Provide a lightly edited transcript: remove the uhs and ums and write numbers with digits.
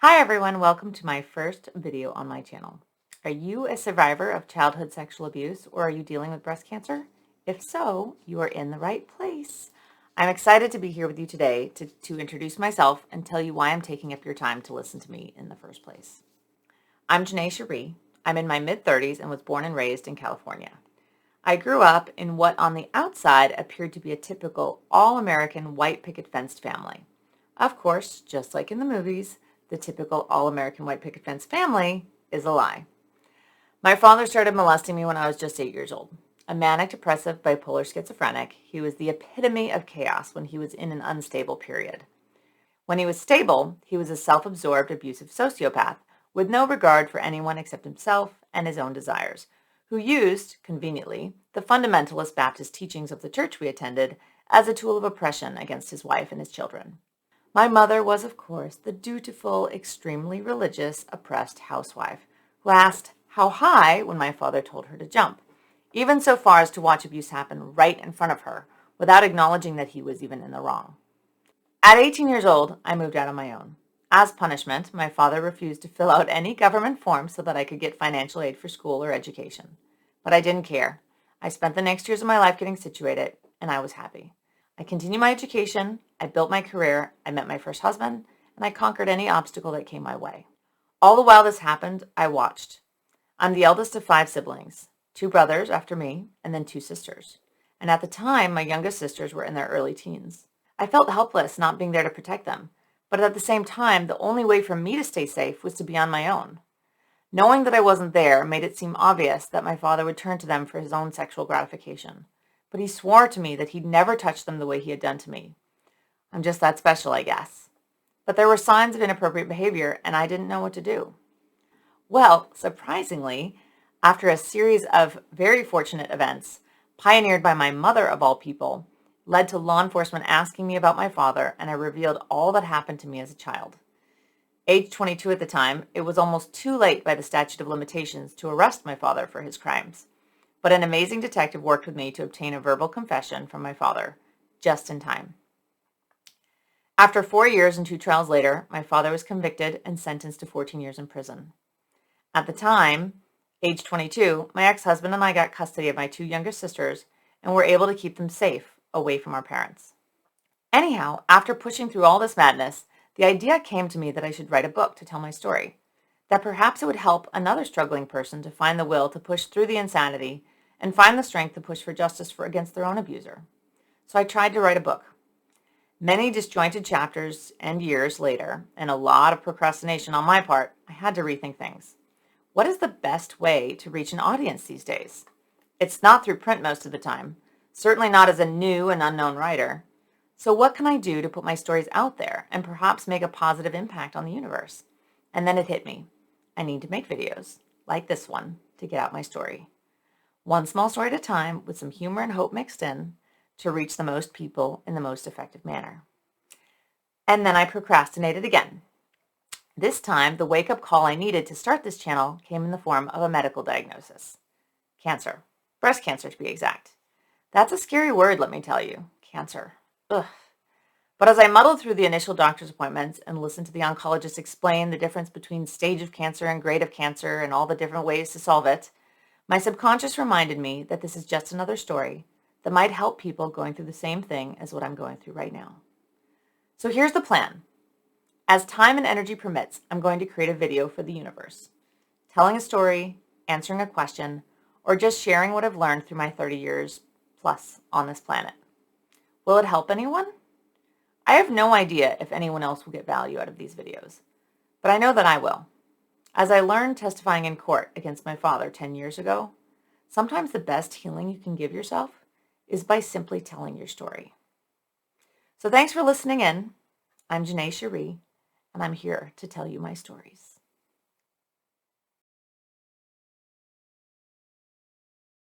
Hi everyone, welcome to my first video on my channel. Are you a survivor of childhood sexual abuse or are you dealing with breast cancer? If so, you are in the right place. I'm excited to be here with you today to introduce myself and tell you why I'm taking up your time to listen to me in the first place. I'm Janae Cherie. I'm in my mid-30s and was born and raised in California. I grew up in what on the outside appeared to be a typical all-American white picket fenced family. Of course, just like in the movies, the typical all-American white picket fence family is a lie. My father started molesting me when I was just 8 years old. A manic depressive bipolar schizophrenic, he was the epitome of chaos when he was in an unstable period. When he was stable, he was a self-absorbed abusive sociopath with no regard for anyone except himself and his own desires, who used, conveniently, the fundamentalist Baptist teachings of the church we attended as a tool of oppression against his wife and his children. My mother was, of course, the dutiful, extremely religious, oppressed housewife who asked how high when my father told her to jump, even so far as to watch abuse happen right in front of her without acknowledging that he was even in the wrong. At 18 years old, I moved out on my own. As punishment, my father refused to fill out any government form so that I could get financial aid for school or education. But I didn't care. I spent the next years of my life getting situated, and I was happy. I continued my education, I built my career, I met my first husband, and I conquered any obstacle that came my way. All the while this happened, I watched. I'm the eldest of 5 siblings, 2 brothers after me, and then 2 sisters. And at the time, my youngest sisters were in their early teens. I felt helpless not being there to protect them, but at the same time, the only way for me to stay safe was to be on my own. Knowing that I wasn't there made it seem obvious that my father would turn to them for his own sexual gratification. But he swore to me that he'd never touch them the way he had done to me. I'm just that special, I guess. But there were signs of inappropriate behavior, and I didn't know what to do. Well, surprisingly, after a series of very fortunate events, pioneered by my mother of all people, led to law enforcement asking me about my father, and I revealed all that happened to me as a child. Age 22 at the time, it was almost too late by the statute of limitations to arrest my father for his crimes. But an amazing detective worked with me to obtain a verbal confession from my father, just in time. After 4 years and 2 trials later, my father was convicted and sentenced to 14 years in prison. At the time, age 22, my ex-husband and I got custody of my 2 youngest sisters and were able to keep them safe away from our parents. Anyhow, after pushing through all this madness, the idea came to me that I should write a book to tell my story, that perhaps it would help another struggling person to find the will to push through the insanity and find the strength to push for justice against their own abuser. So I tried to write a book. Many disjointed chapters and years later, and a lot of procrastination on my part, I had to rethink things. What is the best way to reach an audience these days? It's not through print most of the time, certainly not as a new and unknown writer. So what can I do to put my stories out there and perhaps make a positive impact on the universe? And then it hit me. I need to make videos, like this one, to get out my story. One small story at a time with some humor and hope mixed in to reach the most people in the most effective manner. And then I procrastinated again. This time, the wake-up call I needed to start this channel came in the form of a medical diagnosis. Cancer. Breast cancer, to be exact. That's a scary word, let me tell you. Cancer. Ugh. But as I muddled through the initial doctor's appointments and listened to the oncologist explain the difference between stage of cancer and grade of cancer and all the different ways to solve it, my subconscious reminded me that this is just another story that might help people going through the same thing as what I'm going through right now. So here's the plan. As time and energy permits, I'm going to create a video for the universe, telling a story, answering a question, or just sharing what I've learned through my 30 years plus on this planet. Will it help anyone? I have no idea if anyone else will get value out of these videos, but I know that I will. As I learned testifying in court against my father 10 years ago, sometimes the best healing you can give yourself is by simply telling your story. So thanks for listening in. I'm Janae Cherie, and I'm here to tell you my stories.